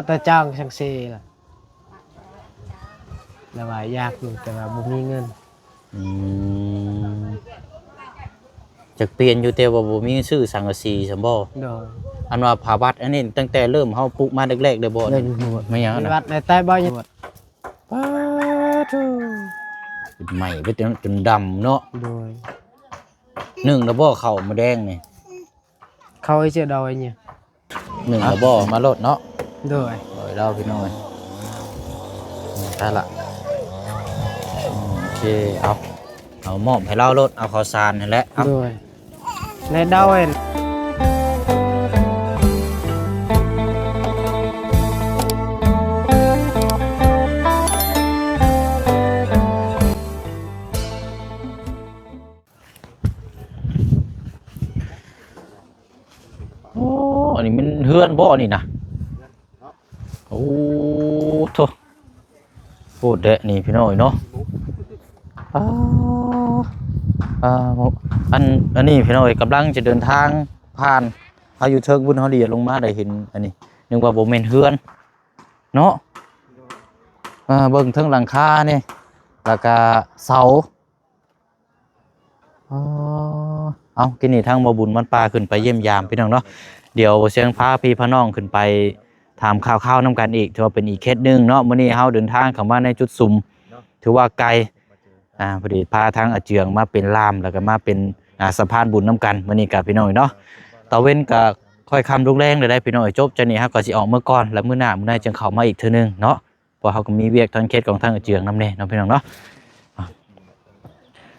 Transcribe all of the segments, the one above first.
แต่จ้างช่างเซล่ะแล้วว่ายากอยู่แต่ว่าบ่มีเงินอืมจักเปลี่ยนอยู่แต่ว่าบ่มีชื่อสังกะสีซั่นบ่โดยอันว่าผาวัดอันนี้ตั้งแต่เริ่มเฮาปลูกมาแรกๆเด้อบ่ เล่น ไม่หยัง มี นะ วัดในใต้บ่อยู่ ป้าโธ่เป็นใหม่ไปจนดำเนาะ โดย นึ่งแล้วบ่เข้าวมาแดงนี่ เขาให้เจอดอยเนี่ย นึ่งแล้วบ่มาลดเนาะ โดย โดยเล่าพี่น้อยได้ละโอเคเอาหม้อมให้เล่ารถเอาข้าวสารนั่นแหละเอา โดยในดอยโอ้อันนี้มันเฮือนบ่นี่นะโอ้โธ่พูดเด้นี่พี่น้อยเนาะอ่าอันนี้พี่น้อยกำลังจะเดินทางผ่านพายุเทิงบุญเฮาเดียลงมาได้เห็นอันนี้นึกว่าบ่แม่นเฮือนเนาะเบิ่งเทิงหลังคานี่แล้วก็เสาเอากินนี่ทางบ่บุญมันปลาขึ้นไปเยี่ยมยามพี่น้องเนาะเดี๋ยวเสียงพาพี่พน้องขึ้นไปถามข่าวๆนํกันอีกถือว่าเป็นอีกเคสนึงเนาะมื้อนี้เฮาเดินทางเข้ามาในจุดซุ่มถือว่าไกลพอดีพาทางอาเจืองมาเป็นลามแล้วก็มาเป็นสะพานบุญนํกันมื้อนี้กับพี่น้องเนาะตะเว้นก็ค่อยค่ำลุกแรงได้พี่น้องจบจังนี้เฮาก็สิออกมื้อก่อนแล้วมื้อหน้าจึงเข้ามาอีกเทื่อนึงเนาะเพราะเฮาก็มีเวียกทางเคสของทางอาเจืองนำแน่เนาะพี่น้องเนาะ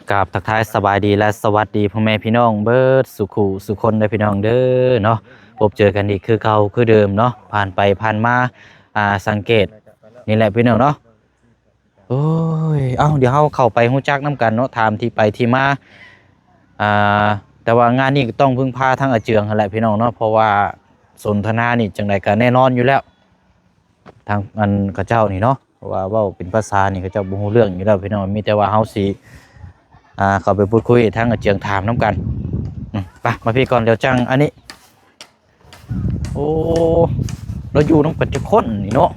กราบทักทายสบายดีและสวัสดีพ่อแม่พี่น้องเบิดสุขุสุคนได้พี่น้องเด้อเนาะพบเจอกันอีกคือเก่าคือเดิมเนาะผ่านไปผ่านมาสังเกตนี่แหละพี่น้องเนาะโอ้ยเดี๋ยวเฮาเข้าไปฮู้จักนํกันเนาะถามที่ไปที่มาแต่ว่างานนี้ก็ต้องพึ่งพาทางอาเจืองนั่นแหละพี่น้องเนาะเพราะว่าสนทนานี่จังไดก็แน่นอนอยู่แล้วทางอันเขาเจ้านี่เนาะเพราะว่าเว้าเป็นภาษานี่เขาเจ้าบ่ฮู้เรื่องอยู่แล้วพี่น้องมีแต่ว่าเฮาสิเข้าไปพูดคุยทางอาเจืองถามนํกันไปมาพี่ก่อนเดี๋ยวจังอันนี้โอ้เราอยู่ต้องเป็นจักคนนี่เนาะ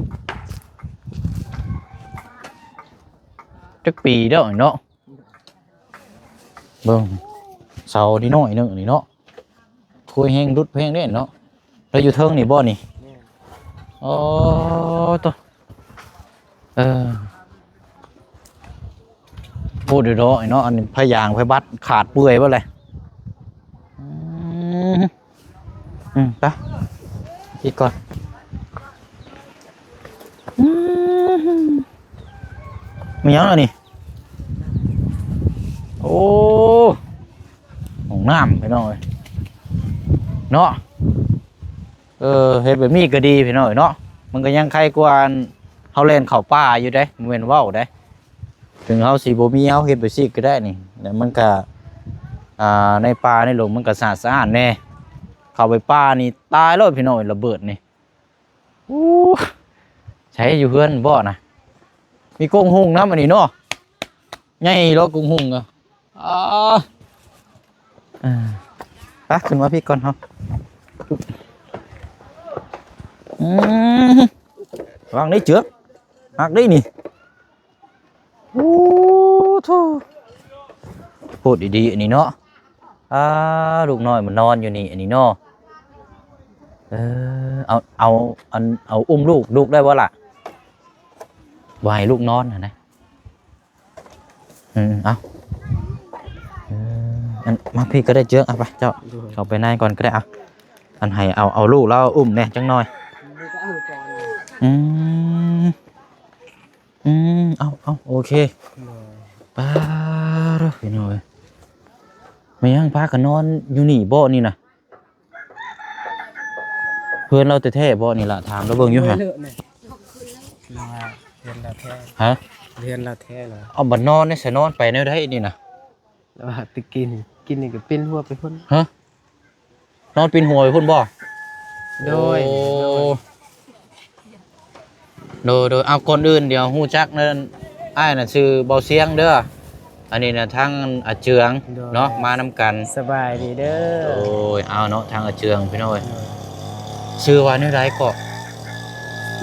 จักปีเด้อเนาะเบิ่งเสานี่น้อยนึงนี่เนาะคุยแห้งรุดแห้งได้เนาะเราอยู่เทิงนี่บ่นี่อ๋อตัวพูดเด้อเนาะอันนี้พยางไผบัดขาดเปื่อยบ่เลยไปอีกก่อนมีหยังแล้วนี่โอ้ห้องน้ำพี่น้อยเนาะเฮ็ดแบบนี้ก็ดีพี่น้อยเนาะมันก็ยังใครกว่าเฮาเล่นเข้าป่าอยู่ได้บ่แม่นเว้าได้ถึงเฮาสิบ่มีเฮาเฮ็ดไปซี่ก็ได้นี่แต่มันก็ในป่าในหลงมันก็สะอาดแน่เข้าไปป่านี่ตายแล้วพี่น้อยระเบิดนี่ใช้อยู่เฮือนบ่นะมีกุ้งหุ่งน้ำอันนี้เนาะใหญ่แล้วกุ้งหุ่งอ่ะไปขึ้นมาพี่ก่อนเฮาวางได้เจือกหักได้นี่โอ้โธ่พูดดีๆอันนี้เนาะลูกน้อยมันนอนอยู่นี่อันนี้เนาะเอาอุ้มลูกได้บ่ล่ะวายลูกนอนนะเอามาพี่ก็ได้เจือกไปเจ้าเข้าไปในก่อนก็ได้อันให้เอาลูกแล้วอุ้มเนี่ยจังหน่อยเอาโอเคป้าพี่น้อยไม่ยังพากันนอนอยู่นี่บ่นี่นะเพื่อนเราแท้ๆบ่นี่ล่ะถามแล้วเบิ่งอยู่ฮะเรียนเราแท้ ฮะ เรียนเราแท้เหรอ เอาบัดนอนนี่ใส่นอนไปแนวใดนี่นะ แล้วว่าไปกินนี่ก็เป็นหัวไปพุ่น ฮะนอนปีนหัวไปพุ่นบ่โดยเอาคนอื่นเดี๋ยวฮู้จักนั่นอ้ายน่ะชื่อเบาเสียงเด้ออันนี้น่ะทางอาเจืองเนาะมานำกันสบายดีเด้อโอ้ยเอาเนาะทางอาเจืองพี่น้อยชื่อว่าแนวใดก็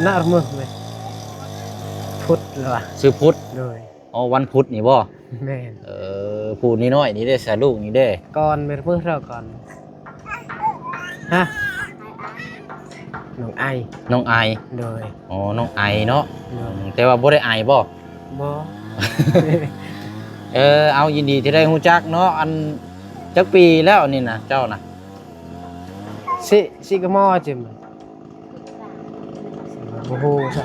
น่ามึกไหมพุทธเหรอ ชื่อพุทธ โดย อ๋อวันพุธนี่บ่ แม่น พูดนี่น้อยนี่ได้ใส่ลูกนี่ได้ ก่อนเป็นมือเราก่อนฮะน้องไอ น้องไอ โดย อ๋อน้องไอเนาะ โดย แต่ว่าบ่ได้ไอบ่ บ่ เอายินดีที่ได้ฮู้จักเนาะอันจักปีแล้วนี่นะเจ้านะ สิกะมอจิมโอ้โหซะ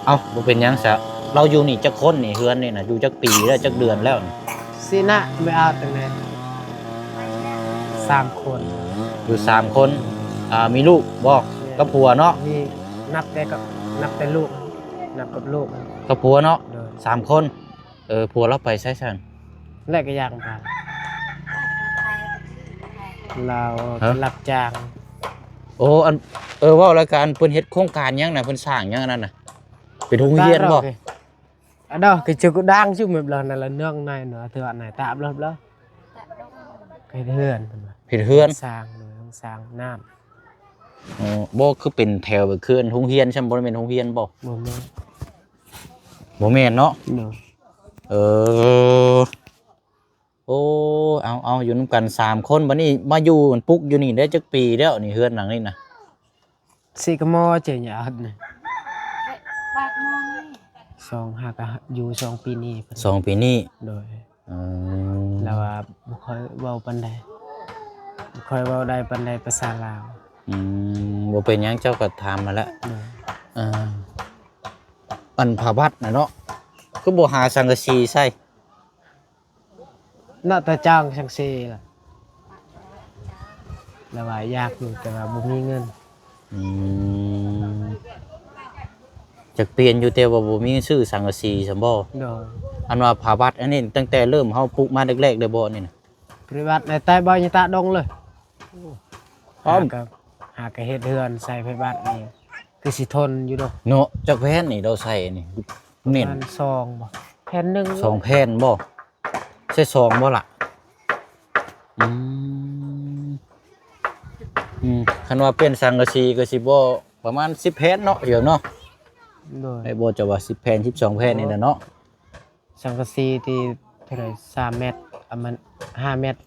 เอาบ่เป็นหยังซะเราอยู่นี่จักคนนี่เฮือนนี่นะอยู่จักปีแล้วจักเดือนแล้วนี่ สินะไม่เอาตั้งแต่3 คน อยู่3คนมีลูกบ่กับผัวเนาะ มีนับแต่ลูกนับกับลูก กับผัวเนาะ โดย 3คนผัวเราไปไสซั่น แรกก็ยังไปเรารับจ้าง โอ้อันเว้ารายการเพิ่นเฮ็ดโครงการหยังน่ะเพิ่นสร้างหยังอันนั้นน่ะเป็นโรงเรียนบ่ ở đâu cái chưa có đang chứ mình lần này là nương này nữa thừa này tạm lắm đó cái hườn เฮ็ดเฮือน sang nam บ่คือเป็นแถวแบบคือโรงเรียนใช่บ่ได้เป็นโรงเรียนบ่ bố mẹ บ่แม่นเนาะ được โอ้เอาอยู่นํกัน3คนบัดนี้มาอยู่มันปุ๊กอยู่นี่ได้จักปีแล้วนี่เฮือนหลังนี้น่ะ xì cái mò chơi nhà hết này บากมองนี่ song hà cả dù song pi ni 2 ปีนี้ rồi เออ là khơi vào bên đây khơi vào đây bên đây pasar lao บ่เป็นหยังเจ้าก็ถามมาแล้ว rồi อันผาบัดน่ะเนาะคือบ่หาสังกะสีใส่ nó ta trang sang xe là bài giặc rồiแต่ว่าบ่มีเงิน จักเปลี่ยนอยู่แต่ว่าบ่มีซื้อสังกะสีซั่นบ่ rồi อันว่าผาบัดอันนี้ตั้งแต่เริ่มเฮาปลูกมาแรกๆเลยบ่นี่น่ะ private này tay bao nhiêu ta đông rồi พร้อม หากเฮ็ดเฮือนใส่ไฟบัดนี่คือสิทนอยู่ดอก เนาะจักแผ่นนี่เราใส่นี่เน้น มันซองบ่แผ่นหนึง 2แผ่นบ่ใช่2บ่ล่ะคันว่าเป็นสังกะสีก็สิบ่ประมาณ10แผ่นเนาะเดี๋ยวเนาะ โดย ไอ้บ่จะว่า10แผ่น12แผ่นนี่แหละเนาะ สังกะสีที่เท่าไหร่3เมตรมัน5เมตร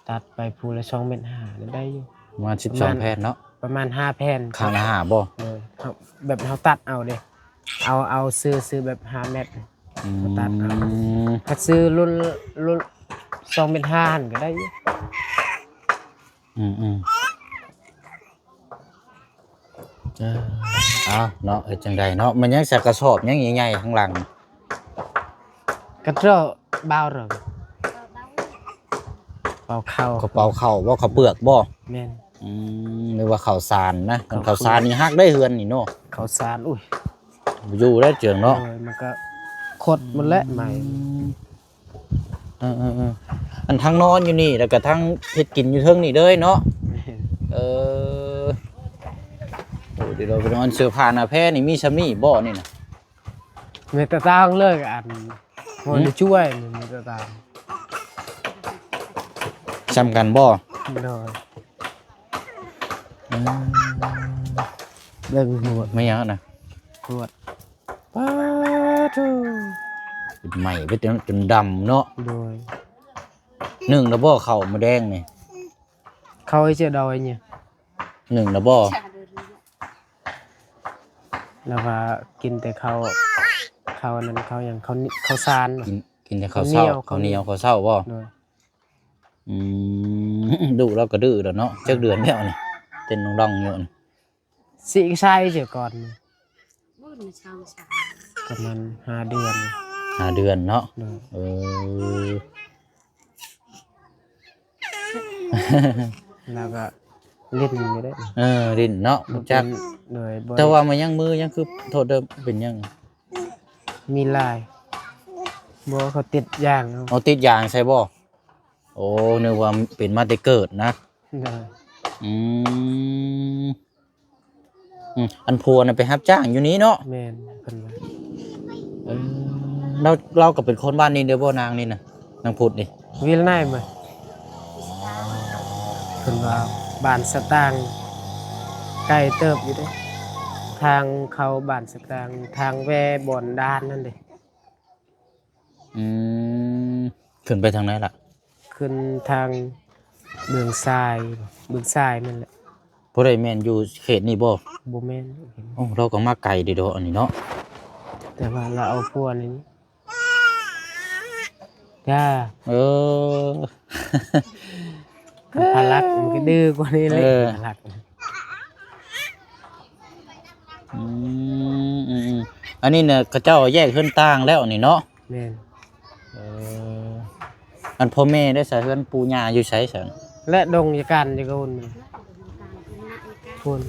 ตัดไปพูละ2เมตร5ได้อยู่ ประมาณ12แผ่นเนาะ ประมาณ5แผ่น ข้างละ5บ่ เลยแบบเฮาตัดเอาเด้เอาซื้อแบบ5เมตรตัดเอาถ้าซื้อรุ่น2เมตร5หั่นก็ได้อยู่ เอาเนาะเฮ็ดจังไดเนาะมันยังใส่กระสอบยังใหญ่ๆข้างหลัง กระเจ้าบ่าวเหรอเป่าเข้าก ระเป๋าข้าวบ่ข้าวเปลือกบ่ แม่น หรือว่าข้าวสารนะข้าวสารนี่ฮักได้เฮือนนี่เนาะ ข้าวสารอุ้ย อยู่ได้เจืองเนาะ มันก็ขดหมดแล้วใหม่ อันทั้งนอนอยู่นี่แล้วก็ทั้งเฮ็ดกินอยู่เทิงนี่เด้ยเนาะโอ้เดี๋ยวเราไปนอนเสื้อผ้าหน้าแพรนี่มีซำนี่บ่นี่น่ะ เมตตางเลิกอันมันจะช่วยเมตตาง ซ้ำกันบ่ โดยเลิกหมด ไม่หยังน่ะ ปวด ป้าทูเป็นใหม่ไปจนดำเนาะ โดย นึ่งแล้วบ่ข้าวหมูแดงนี่ เขาให้เจอดอยเนี่ย นึ่งแล้วบ่ ชาเดินเลย แล้วก็กินแต่เขานั้นเขาอย่างเขาซาน กินแต่ข้าวเช้าข้าวเหนียวข้าวเช้าบ่ โดย ดุเราก็ดื้อแล้วเนาะจักเดือนแล้วนี่เต้นดองๆอยู่นี่ สิใช่เจอก่อน บุญชาวชา ประมาณ5 เดือน 5 เดือนเนาะ โดยแล้วก็เล่นอยู่ได้ ดินเนาะจัก โดย แต่ว่ามันยังมือยังคือโทษเดิมเป็นยัง มีลายบ่เขาติดย่างเอา เอาติดยางใช่บ่โอ้นึกว่าเป็นมาแต่เกิดนะ โดย อืมอันพัวน่ะไปรับจ้างอยู่นี้เนาะ แม่นเพิ่นว่า เราก็เป็นคนบ้านนี้เด้อบ่นางนี่น่ะนางพุทธนี่ วิลไนมา เพิ่นว่าบ้านสตางค์ ไกลเติบอยู่เด้ทางเข้าบ้านสกลางทางแวบ่อนด้านนั่นเด้ อืมขึ้นไปทางไหนล่ะ ขึ้นทางเมืองทรายนั่นแหละ บ่ได้แม่นอยู่เขตนี้บ่ บ่แม่น โอ้เราก็มาไกลเด้ดอกอันนี้เนาะ แต่ว่าเราเอาพวกนี้จ้า เออ พารักมันก็ดื้อกว่านี้เลยพารัก อืมอันนี้เนี่ยเขาเจ้าแยกเฮือนต่างแล้วนี่เนาะ แม่น เอออันพ่อแม่ได้ใส่เฮือนปู่ย่าอยู่ไสซั่น และดงยาการจะโกนมันพูน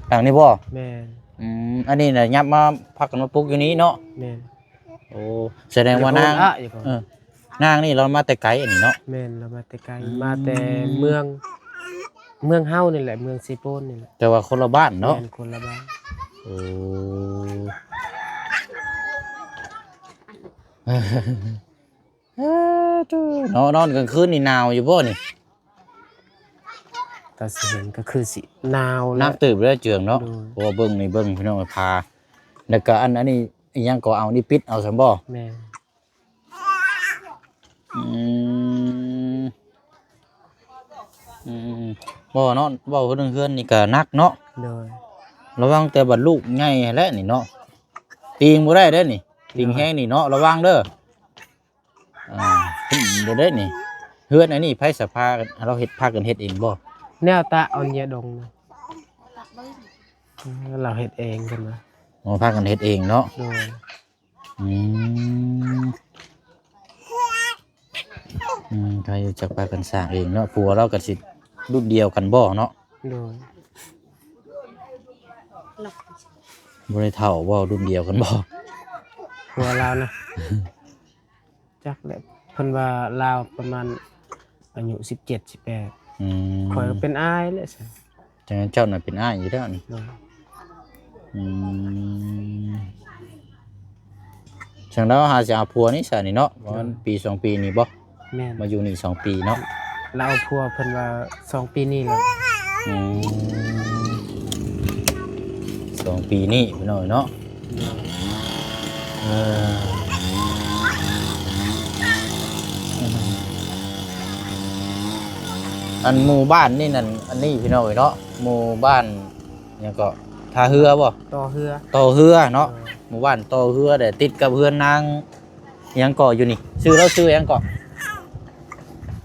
ทางนี้บ่ แม่น อันนี้น่ะยับมาพักกันมาปลูกอยู่นี้เนาะ แม่น โอ้แสดงว่านาง อ่ะอยู่ก่อน นางนี่เรามาแต่ไกลอันนี้เนาะ แม่นเรามาแต่ไกลมาแต่เมืองเฮานี่แหละเมืองซีโปนนี่แหละ แต่ว่าคนละบ้านเนาะ แม่นคนละบ้าน โอ้นอนกลางคืนนี่หนาวอยู่บ่นี่ ตาสิเห็นก็คือสิหนาวแล้ว น้ำตื่นแล้วเจืองเนาะ ดู เพราะว่าเบิ่งนี่เบิ่งพี่น้องพาแล้วก็อันนี้อิหยังก็เอานี่ปิดเอาซั่นบ่ แม่น อืมบ่เนาะเว้าเรื่องเฮือนนี่ก็หนักเนาะ โดย ระวังแต่บัดลูกใหญ่แหละนี่เนาะตีงบ่ได้เด้อนี่ตีงแห้งนี่เนาะระวังเด้อขึ้นบ่ได้นี่เฮือนอันนี้ไผสภาเราเฮ็ดพากันเฮ็ดเองบ่ แนวตาเอาเนียดงนะ ตักเบิ้ง เราเฮ็ดเองกันนะ อ๋อพากันเฮ็ดเองเนาะ โดย อืมใครจะพากันสร้างเองเนาะผัวเราก็สิรุ่นเดียวกันบ่เนาะ โดย หลอก บ่ได้เท่าบ่รุ่นเดียวกันบ่ หัวเรานะ จักแหละเพิ่นว่าลาวประมาณอายุ17 18ข่อยก็เป็นอ้ายแหละสิ จังนั้นเจ้าน่ะเป็นอ้ายอยู่แล้วนี่ โดย จังแล้วหาสิเอาผัวนี่ซะนี่เนาะประมาณปี2ปีนี่บ่ แม่น มาอยู่นี่2ปีเนาะ เราเอาพัวเพิ่นว่า2 ปีนี้แล้ว 2ปีนี่พี่น้อยเนาะอันหมู่บ้านนี่นั่นอันนี้พี่น้อยเนาะหมู่บ้านหยังก็ท่าเรือบ่ ต่อเฮือ ต่อเรือเนาะหมู่บ้านต่อเรือแต่ติดกับเฮือนนางหยังก่ออยู่นี่ชื่อเราชื่อหยังก่อ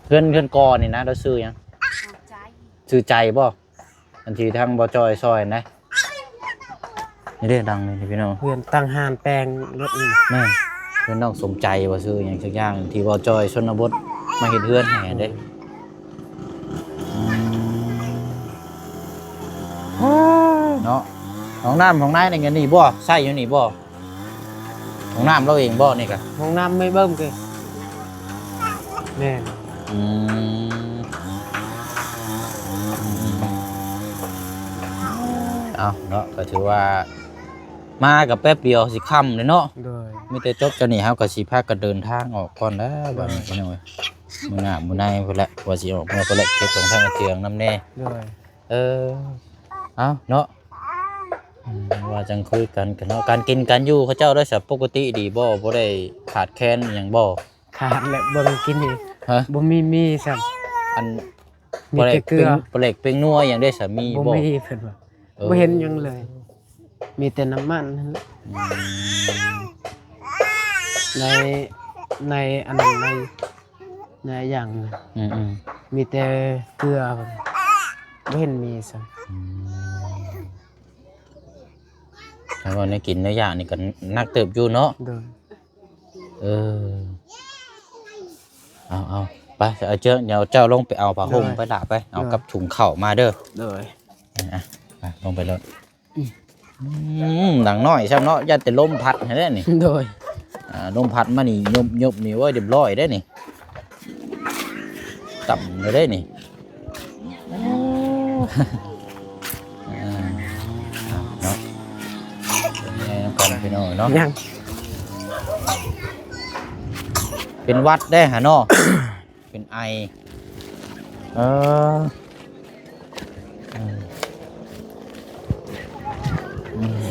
เฮือนก่อนี่นะเราชื่อหยัง เอาใจ ชื่อใจบ่อันที่ทางบ่จอยซอยนะนี่เด้ดังเลยพี่น้อง เฮือนตั้งห้านแปลงรถนี่ แม่เพื่อนน้องสมใจว่าชื่อหยังสักอย่างที่บ่จอยชนบทมาเฮ็ดเฮือนให้เด้เนาะห้องน้ำของนายนี่เงินนี่บ่ใช้อยู่นี่บ่ห้องน้ำเราเองบ่นี่กะ ห้องน้ำไม่เบิ่มคือแม่น เอาเนาะก็ถือว่ามากับแป๊บเดียวสิค่ำเลยเนาะ โดย มีแต่จบจะนี่เฮาก็สิพากันเดินทางออกก่อนแล้วบัดนี้พี่น้อยมื้อหน้ามื้อในพุ่นแหละว่าสิออกเมื่อพุ่นแหละเก็บของทางเตียงนำแน่ โดย เอาเนาะว่าจังคุยกันเนาะการกินการอยู่เขาเจ้าได้สับปกติดีบ่ได้ขาดแคลนอหย่างบ่ ขาดและเบิ่งกินนี่ ฮะ บ่มีซ้ํ อัน มีแต่เกลือ ปลาเล็กเป็นนัวอย่างได้สามี บ่ บ่ มีเพิ่นว่าบ่เห็นหยังเลย มีแต่น้ำมันนั่นแหละในอันนั้นในอย่างน่ะ อืม มีแต่เกลือเพิ่นบ่เห็นมีซ้ํ ถ้าว่าในกินในอย่างนี่ก็นักเติบอยู่เนาะ โดย เอาไปเอาเดี๋ยวเจ้าลงไปเอาผ้าห่มไปดะไปเอากับถุงข้าวมาเด้อ โดย ไปลงไปเลยหลังน้อยซ้ำเนาะอย่าแต่ลมพัดให้ได้นี่ โดย ลมพัดมานี่ยบนี่ว่าเรียบร้อยได้นี่ต่ำเลยได้นี่เนาะเป็นไงกันพี่น้องเนาะ ยัง เป็นวัดได้ฮะเนาะ เป็นไอ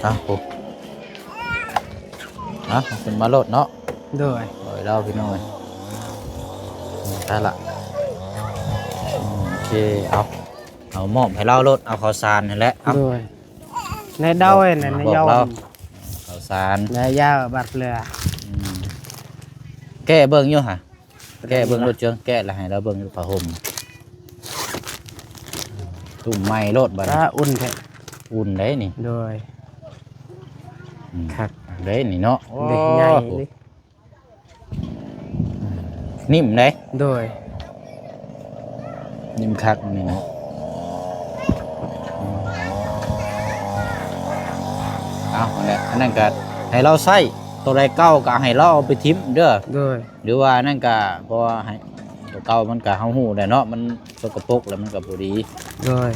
ครับผมขึ้นมาโลดเนาะ โดย โดยเราพี่น้อยได้ละโอเคเอาหม้อให้เราโลดเอาข้าวสารนั่นแหละเอา โดยในเด้าเองในยาว ข้าวสาร ในยาวบัดเรือ แก้เบิ่งอยู่ฮะแก้เบิ่งรถเจิงแก้แล้วให้เราเบิ่งอยู่ผ้าห่มตุ่มไม้โลดบัด ถ้าอุ่นแท้ อุ่นได้นี่ โดยคัก ได้นี่เนาะ เด็กใหญ่ดิ นิ่มได้ โดย นิ่มคักนี่นะเอาแหละอันนั้นก็ให้เราใส่ตัวใดเก่าก็ให้เราเอาไปทิ้มเด้อ โดย หรือว่านั่นก็เพราะว่าให้ตัวเก่ามันก็เฮาฮู้ได้เนาะมันสกปรกแล้วมันก็บ่ดี โดย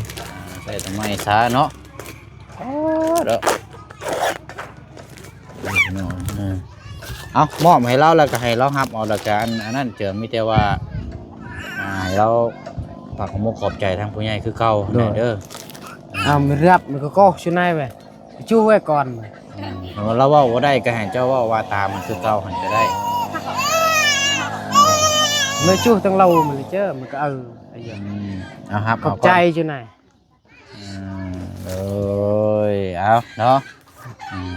ใส่ทำไมซะเนาะเด้อเอามอบให้เราแล้วก็ให้เรารับเอาละกันอันนั้นเจอมีแต่ว่าให้เราฝากขอขอบใจทางผู้ใหญ่คือเก่าเด้อ เอาไม่รับมันก็ชุนายไปจู้ไว้ก่อน เราเว้าบ่ได้ก็ให้เจ้าเว้าว่าตามมันคือเก่าหันก็ได้ เมื่อจู้ตั้งเรามันเลยเจอมันก็ไอ้เหี้ย เอาครับ ขอบใจชุนาย เลยเอาเนาะ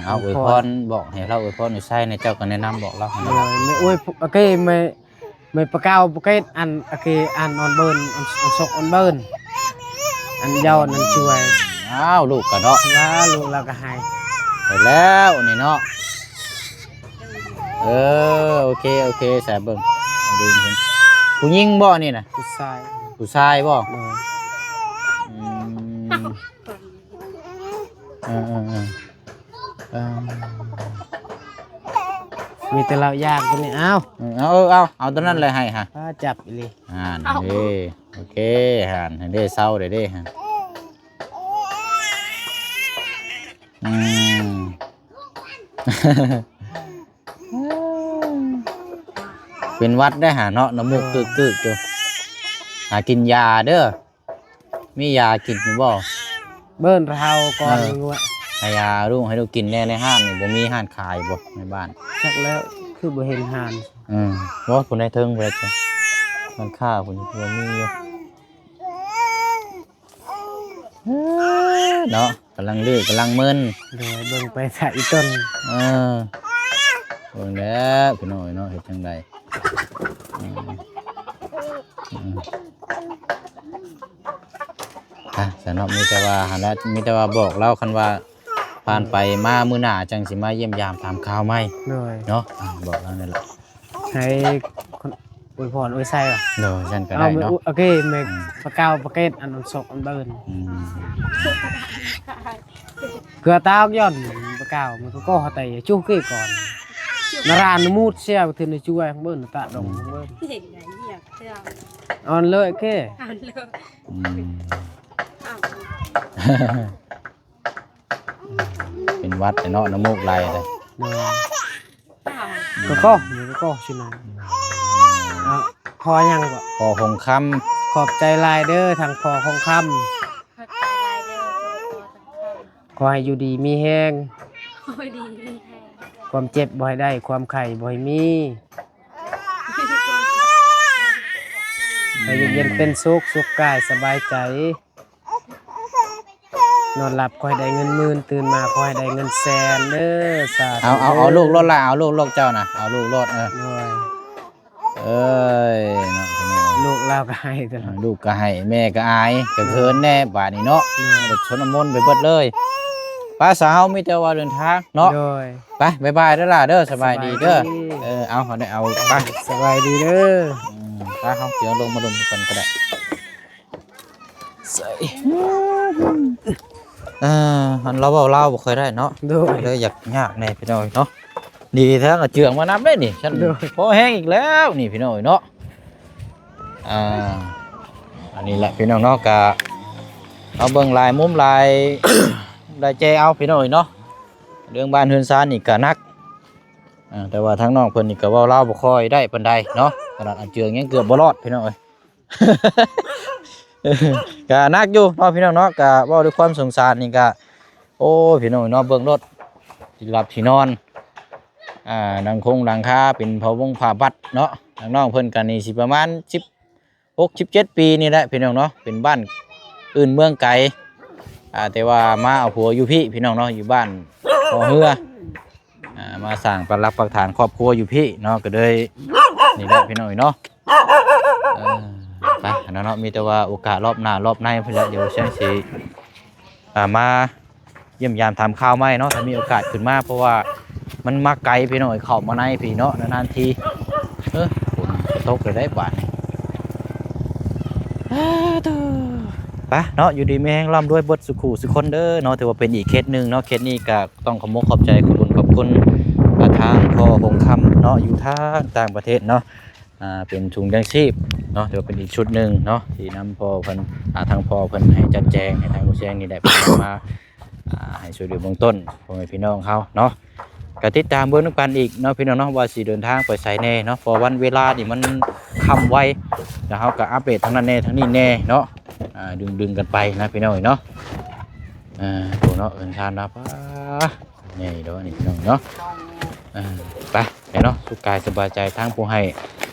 เอาอวยพรบอกให้เราอวยพรอยู่ใช่ในเจ้าก็แนะนำบอกเรา โดยไม่อวยโอเคไม่ประกาวโอเคอันโอเคอันออนเบิร์นอันซกออนเบิร์นอันยาวนั่นช่วย อ้าวลูกก็เนาะ ว่าลูกเราก็ให้ ไปแล้วนี่เนาะโอเคแสบเบิ่งดูผู้หญิงบ่นี่นะ ผู้ชาย ผู้ชายบ่ โดย มีแต่เรายากตัวนี้เอา เอาตัวนั้นเลยให้ฮะ ถ้าจับอีเลย นี่โอเคหันให้ได้เศร้าได้ฮะเป็นวัดได้หาเนาะน้ำมูกกึกจ้ะหากินยาเด้อมียากินอยู่บ่ เบิ้นเราก่อนงัว ให้ยาลูกให้ลูกกินแน่ในห้างนี่บ่มีห้างขายบ่ในบ้าน ชักแล้วคือบ่เห็นหาน ว่าคุณได้เทิงเวทมันฆ่าคุณบ่มีอยู่เนาะกำลังดื้อกำลังมึน โดยเบิ่งไปใส่อีต้น เบิ่งแล้วพี่น้อยเนาะเฮ็ดจังไดสนอมีแต่ว่าหันแล้วมีแต่ว่าบอกเล่าคันว่าผ่านไปมามื้อหน้าจังสิมาเยี่ยมยามถามข่าวใหม่ โดย เนาะบอกแล้วนั่นแหละ ให้คนอวยพรอวยไส้ว่ะ เนาะฉันก็ เอา ได้เนาะ โอเคเมกปากกาวปากเกตอันนซกอันเบิ้นเกลือตาย้อนปากกาวมันก็หาแต่จู้กี้ก่อนนารานมูดเสียไปถึงในช่วยเบิ้นตาดงเบิ้น เห็นไงอยากเที่ยว อ่อนเลยแค่ อ่านเลยอ้าว เป็นวัดแต่เนาะน้ำมูกไหลเลย อ้าว ก็ชินันพอยังบ่ พอคงค ขอบใจลายเด้อทางพอของค เข้าใจลายเดียวตัว ำขอให้อยู่ดีมีแห้ง โอ้ยดีแท้ ความเจ็บบ่ให้ได้ความไข่บ่ให้มีให้เย็นเป็นสุขกายสบายใจนอนหลับขอให้ได้เงินหมื่นตื่นมาขอให้ได้เงินแสนเด้อสาธุ ำเอาลูกรถละเอาลูกเจ้านะเอาลูกรถด้วย เอ้ยเนาะพี่น้อง ลูกเราก็ให้ตลอด ลูกก็ให้แม่ก็อายก็เคินแน่บาดนี้เนาะรถชนน้ำมนต์ไปเบิดเลยป้าสาวมีแต่ว่าเดินทางเนาะ ด้วย ไปบ๊ายบายเด้อล่ะเด้อสบายดีเด้อเอาได้เอาไป สบายดีเด้อ ไปเขาเสียงลงมาลงกันก็ได้ ใส่ เราเล่าบ่เคยได้เนาะ ด้วย เลยอยากยากแน่พี่น้อยเนาะดีแท้ก็เจืองมานับได้นี่ฉันพอแห้งอีกแล้วนี่พี่น้อยเนาะอันนี้แหละพี่น้องเนาะกะเอาเบิ่งลายมุมลาย ลายแจเอาพี่น้อยเนาะเรื่องบ้านเฮือนซานนี่ก็นักแต่ว่าทั้งน้องเพิ่นนี่ก็เว้าเล่าบ่ค่อยได้ปานใดเนาะขนาดอันเจืองยังเกือบบ่รอดพี่น้อย ก็นักอยู่เนาะพี่น้องเนาะก็เว้าด้วยความสงสารนี่ก็ อ้พี่น้องเนาะเบิ่งรถที่หลับที่นอนดังคงดังคาเป็นผ้าวงผ้าบัดเนาะทางน้องเพิ่นกันนี่สิประมาณ16-17 ปีนี่แหละพี่น้องเนาะเป็นบ้านอื่นเมืองไกลแต่ว่ามาเอาผัวอยู่พี่น้องเนาะอยู่บ้านพอเฮือมาสร้างปักหลักปักฐานครอบครัวอยู่พี่เนาะก็เลยนี่แหละพี่น้องเนาะไปเนาะมีแต่ว่าโอกาสรอบหน้ารอบในเพิ่นแล้วเดี๋ยวเชียงสิมาเยี่ยมยามทำข้าวไหมเนาะถ้ามีโอกาสขึ้นมาเพราะว่ามันมาไกลพี่น้องเข้ามาในพี่เนาะนานๆทีฝนตกเลยได้บาดไปเนาะอยู่ดีมีแห้งร่ำด้วยบทสุขุสุคนเด้อเนาะถือว่าเป็นอีกเคสหนึ่งเนาะเคสนี้ก็ต้องขอบใจขอบคุณทางพ่อหงคำเนาะอยู่ทางต่างประเทศเนาะเป็นถุงยางชีพเนาะถือว่าเป็นอีกชุดหนึ่งเนาะที่นำพ่อเพิ่นทางพ่อเพิ่นให้จัดแจงให้ทางผู้แจ้งนี่ได้เพิ่นมาให้ช่วยเหลือเบื้องต้นพ่อแม่พี่น้องเขาเนาะก็ติดตามเบิ่งนำกันอีกเนาะพี่น้องเนาะว่าสิเดินทางไปไสแน่เนาะเพราะวันเวลานี่มันค่ำไวแล้วเฮาก็อัปเดตทางนั้นแน่ทางนี้แน่เนาะดึงกันไปนะพี่น้องเนาะโหเนาะเอิ้นทานนะป้านี่เด้อนี่พี่น้องเนาะไปเนาะสุขกายสบายใจทั้งผู้ให้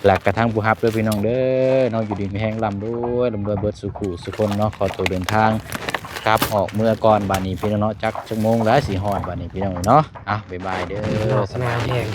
หลักกระทั่งผู้รับด้วยพี่น้องเด้อเนาะอยู่ดีมีแห้งลำด้วยเบิดสุขุสุคนเนาะขอตัวเดินทางกลับออกเมื่อก่อนบาดนี้พี่น้องเนาะจักชั่วโมงแล้วสิฮอดบาดนี้พี่น้องเนาะบ๊ายบายเด้อ สบายแห้ง